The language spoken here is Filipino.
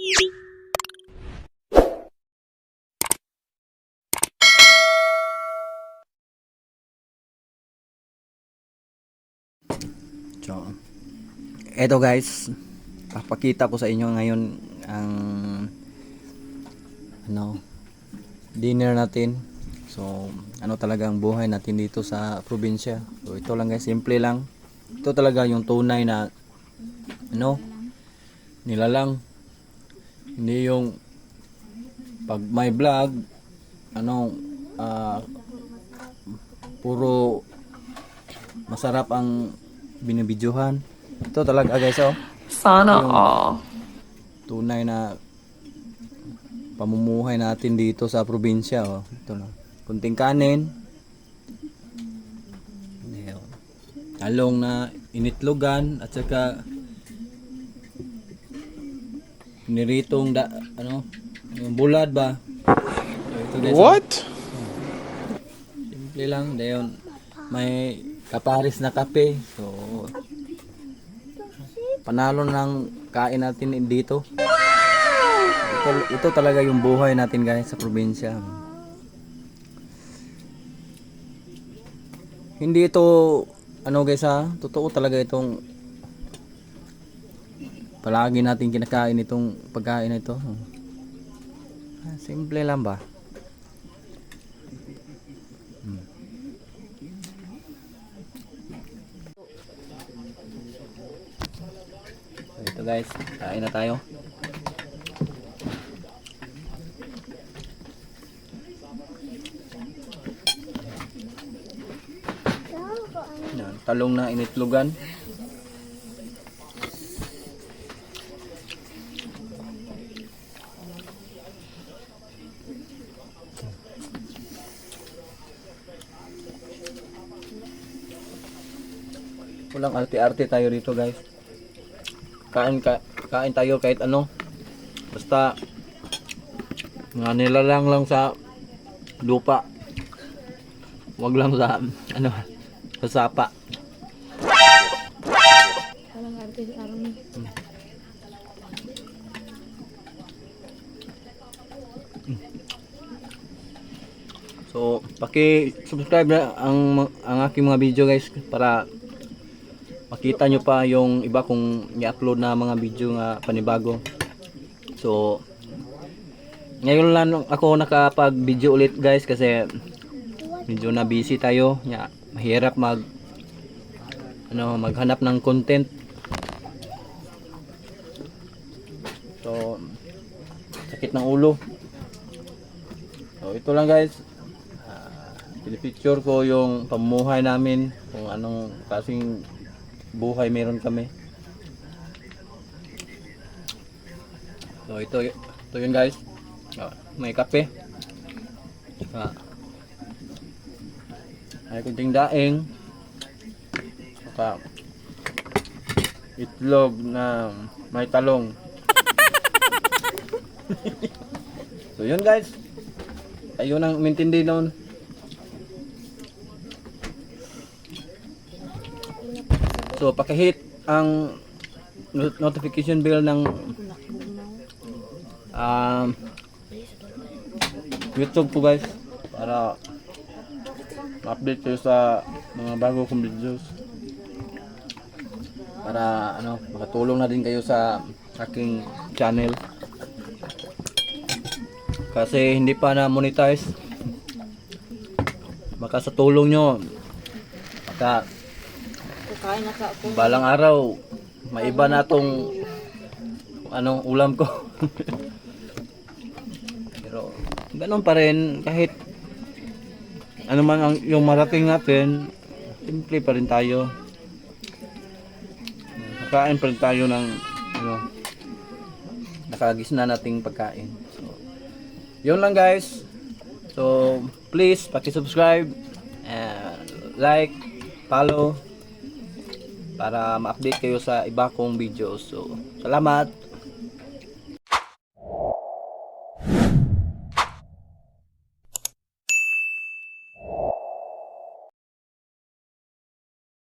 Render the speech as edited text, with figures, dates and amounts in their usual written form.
So, eto guys, papakita ko sa inyo ngayon ang dinner natin. So, ano talaga ang buhay natin dito sa probinsya. So, ito lang guys, simple lang. Ito talaga yung tunay na nilalang. Hindi yung pag may vlog puro masarap ang binibidyohan. Ito talaga guys, Sana yung all. tunay na pamumuhay natin dito sa probinsya. Ito na, kunting kanin, talong na initlogan, at saka niritong yung bulad ba. So, ito guys, What? simple lang. Dayon may kaparis na kape. So, panalo ng kain natin dito. Ito talaga yung buhay natin guys sa probinsya. Hindi ito guys, totoo talaga itong palagi natin kinakain itong pagkain na ito. Simple lang ba? Ito guys, kain na tayo. Yan, talong na initlogan. Walang arte-arte tayo dito guys. Kain tayo kahit ano. Basta nga nilalang lang sa lupa. Wag lang sa sa sapa. Walang arte sa araw ni. So, paki-subscribe na ang aking mga video guys para makita nyo pa yung iba kong i-upload na mga video nga panibago. So, ngayon lang ako nakapag-video ulit guys kasi medyo na busy tayo. Mahirap maghanap ng content. So, sakit ng ulo. So, ito lang guys. Pinipicture ko yung pamumuhay namin, kung anong kasing buhay meron kami. So ito yun guys. May kape. May kunting daing. Saka itlog na may talong. So yun guys. Ayun ang mintindi noon. So paki-hit ang notification bell ng YouTube po guys para ma-update kayo sa mga bago kong videos, para makatulong na din kayo sa aking channel kasi hindi pa na monetize. Baka sa tulong nyo balang araw maiba na tong ulam ko. Pero ganun pa rin, kahit ano man ang yung marating natin, simple pa rin tayo. Nakain pa rin tayo ng nakagis na nating pagkain. So, yun lang guys. So please paki-subscribe and like, follow para ma-update kayo sa iba kong videos. So salamat.